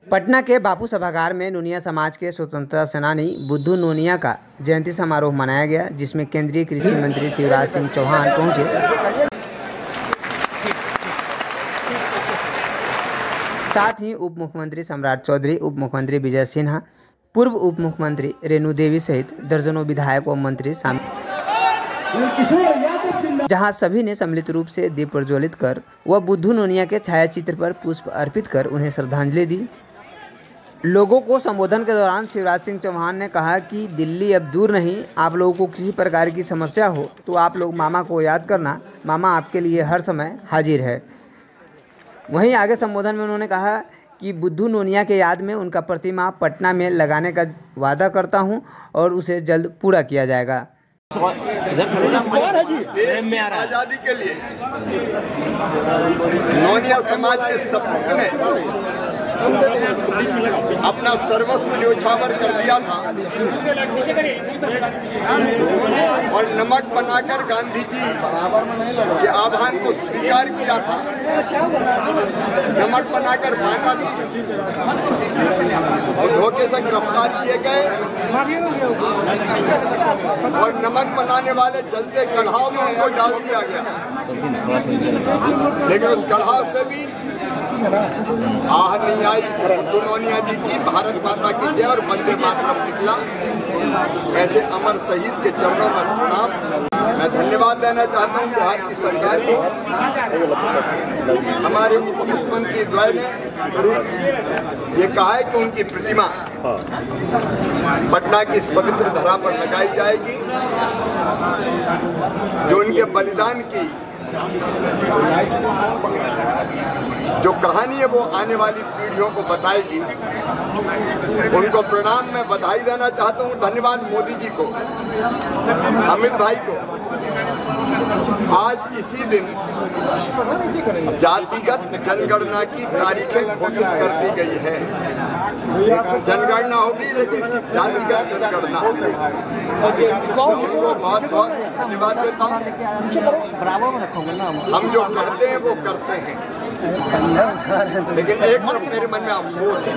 पटना के बापू सभागार में नोनिया समाज के स्वतंत्रता सेनानी बुद्धू नोनिया का जयंती समारोह मनाया गया, जिसमें केंद्रीय कृषि मंत्री शिवराज सिंह चौहान पहुंचे। साथ ही उप मुख्यमंत्री सम्राट चौधरी, उप मुख्यमंत्री विजय सिन्हा, पूर्व उप मुख्यमंत्री रेणु देवी सहित दर्जनों विधायक व मंत्री शामिल, जहां सभी ने सम्मिलित रूप से दीप प्रज्वलित कर व बुद्धू नोनिया के छायाचित्र पर पुष्प अर्पित कर उन्हें श्रद्धांजलि दी। लोगों को संबोधन के दौरान शिवराज सिंह चौहान ने कहा कि दिल्ली अब दूर नहीं, आप लोगों को किसी प्रकार की समस्या हो तो आप लोग मामा को याद करना, मामा आपके लिए हर समय हाजिर है। वहीं आगे संबोधन में उन्होंने कहा कि बुद्धू नोनिया के याद में उनका प्रतिमा पटना में लगाने का वादा करता हूं और उसे जल्द पूरा किया जाएगा। आजादी के लिए नोनिया समाज के सपूत ने अपना सर्वस्व न्योछावर कर दिया था और नमक बनाकर गांधी जी के आह्वान को स्वीकार किया था, नमक बनाकर बांधा था और धोखे से गिरफ्तार किए गए और नमक बनाने वाले जलते कढ़ाव में उनको डाल दिया गया। लेकिन उस कढ़ाव से भी आह नहीं आई। बुद्धू नोनिया जी की भारत माता की जय और वंदे मातरम निकला। ऐसे अमर शहीद के चरणों में प्रणाम। मैं धन्यवाद देना चाहता हूं बिहार की सरकार को, हमारे उप मुख्यमंत्री द्वय ने ये कहा है कि उनकी प्रतिमा पटना की इस पवित्र धरा पर लगाई जाएगी, जो उनके बलिदान की जो कहानी है वो आने वाली पीढ़ियों को बताएगी। उनको प्रणाम, मैं बधाई देना चाहता हूँ। धन्यवाद मोदी जी को, अमित भाई को। आज इसी दिन जातिगत जनगणना की तारीखें घोषित कर दी गई है। जनगणना होगी लेकिन जातिगत जनगणना। उनको बहुत बहुत धन्यवाद देता हूँ। हम जो कहते हैं वो करते हैं, लेकिन एक तरफ मेरे मन में अफसोस है,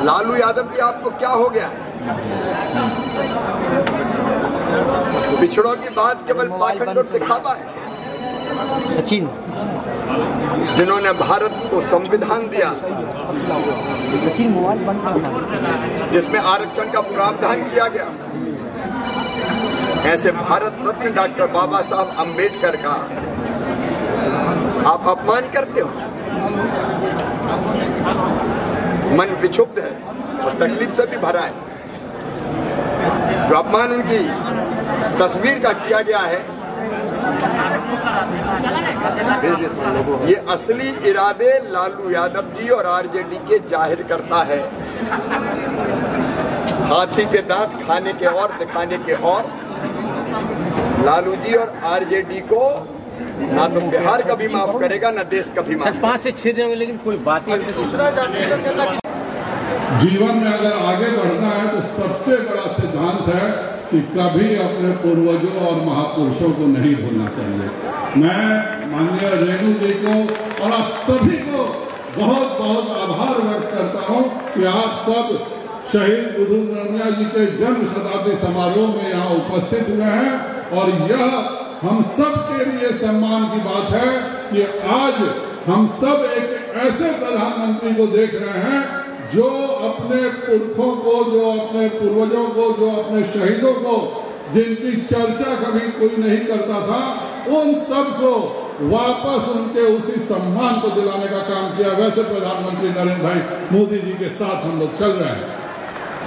लालू यादव जी आपको क्या हो गया है? पिछड़ों की बात केवल पाखंड और दिखावा है। सचिन, जिन्होंने भारत को संविधान दिया जिसमें आरक्षण का प्रावधान किया गया, ऐसे भारत रत्न डॉक्टर बाबा साहब अम्बेडकर का आप अपमान करते हो। मन विक्षुब्ध है और तकलीफ से भी भरा है। जो अपमान उनकी तस्वीर का किया गया है, ये असली इरादे लालू यादव जी और आरजेडी के जाहिर करता है। हाथी के दांत खाने के और दिखाने के और। लालू जी और आरजेडी को ना तो बिहार कभी माफ करेगा, ना देश कभी माफ। 5 से 6 दिन, लेकिन कोई बात ही नहीं। जीवन में अगर आगे बढ़ना है तो सबसे बड़ा सिद्धांत है कि कभी अपने पूर्वजों और महापुरुषों को नहीं भूलना चाहिए। मैं माननीय रेणु जी को और आप सभी को बहुत बहुत आभार व्यक्त करता हूं कि आप सब शहीद बुद्धू नोनिया जी के जन्म शताब्दी समारोह में यहाँ उपस्थित हुए हैं। और यह हम सब के लिए सम्मान की बात है कि आज हम सब एक ऐसे प्रधानमंत्री को देख रहे हैं जो अपने पुरखों को, जो अपने पूर्वजों को, जो अपने शहीदों को, जिनकी चर्चा कभी कोई नहीं करता था, उन सब को वापस उनके उसी सम्मान को दिलाने का काम किया। वैसे प्रधानमंत्री नरेंद्र भाई मोदी जी के साथ हम लोग चल रहे हैं।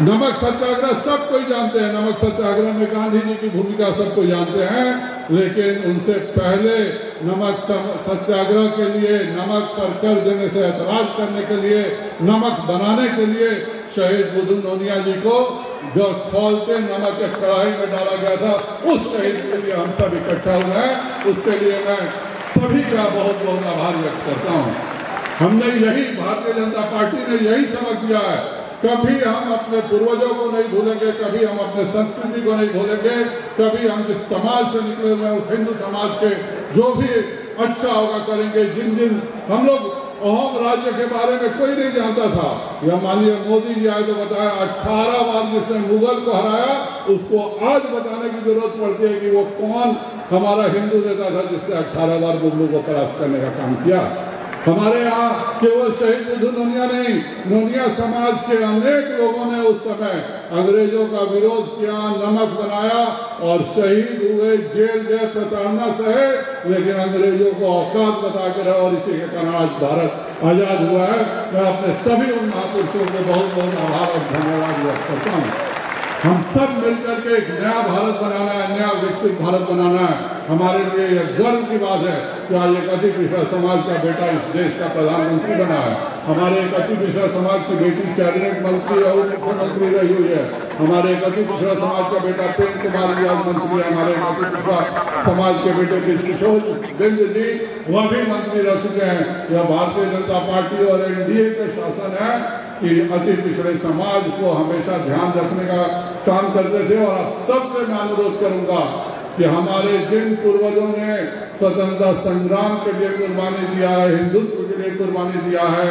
नमक सत्याग्रह सब कोई जानते हैं, नमक सत्याग्रह में गांधी जी की भूमिका सबको जानते हैं, लेकिन उनसे पहले नमक सत्याग्रह के लिए, नमक पर कर देने से ऐतराज करने के लिए, नमक बनाने के लिए शहीद बुद्धू नोनिया जी को जो खौलते नमक के कढ़ाई में डाला गया था, उस शहीद के लिए हम सब इकट्ठा हुए हैं। उसके लिए मैं सभी का बहुत बहुत आभार व्यक्त करता हूँ। हमने यही, भारतीय जनता पार्टी ने यही सबक दिया है, कभी हम अपने पूर्वजों को नहीं भूलेंगे, कभी हम अपने संस्कृति को नहीं भूलेंगे, कभी हम जिस समाज से निकले हुए उस हिंदू समाज के जो भी अच्छा होगा करेंगे। जिन दिन हम लोग अहम राज्य के बारे में कोई नहीं जानता था। यह माननीय मोदी जी आए तो बताया 18 बार जिसने मुगल को हराया उसको आज बताने की जरूरत पड़ती है कि वो कौन हमारा हिंदू नेता था जिसने 18 बार मुगलों को परास्त करने का काम किया। हमारे यहाँ केवल शहीद बुद्धू नोनिया नहीं, नोनिया समाज के अनेक लोगों ने उस समय अंग्रेजों का विरोध किया, नमक बनाया और शहीद हुए, जेल गए, प्रताड़ना सहे, लेकिन अंग्रेजों को औकात बता के रहे और इसी के कारण आज भारत आजाद हुआ है। मैं अपने सभी उन महापुरुषों को बहुत बहुत आभार और धन्यवाद व्यक्त करता हूँ। हम सब मिलकर के एक नया भारत बनाना है, नया विकसित भारत बनाना है। हमारे लिए यह गर्व की बात है कि आज एक अति पिछड़ा समाज का बेटा इस देश का प्रधानमंत्री बना है। हमारे एक अति पिछड़ा समाज की बेटी कैबिनेट मंत्री और मुख्यमंत्री रही हुई है। हमारे एक अति पिछड़ा समाज का बेटा प्रेम कुमार जी आज मंत्री है। हमारे एक अति पिछड़ा समाज के बेटे किशोर बिंद जी वह भी मंत्री रह चुके हैं। यह भारतीय जनता पार्टी और एनडीए का शासन है कि अति पिछड़े समाज को हमेशा ध्यान रखने का काम करते थे। और अब सबसे मैं अनुरोध करूंगा कि हमारे जिन पूर्वजों ने स्वतंत्रता संग्राम के लिए कुर्बानी दिया है, हिंदुत्व के लिए कुर्बानी दिया है,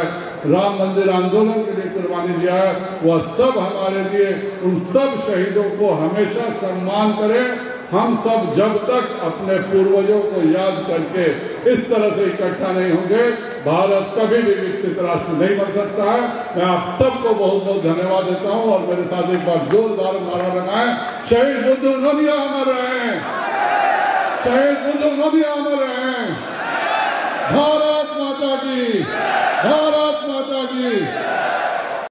राम मंदिर आंदोलन के लिए कुर्बानी दिया है, वह सब हमारे लिए उन सब शहीदों को हमेशा सम्मान करें। हम सब जब तक अपने पूर्वजों को याद करके इस तरह से इकट्ठा नहीं होंगे, भारत कभी भी विकसित राष्ट्र नहीं बन सकता है। मैं आप सबको बहुत बहुत धन्यवाद देता हूं और मेरे साथ एक बार जोरदार नारा लगाएं, शहीद बुद्धू नोनिया अमर रहें, शहीद बुद्धू नोनिया अमर रहें। भारत माता की, भारत माता की।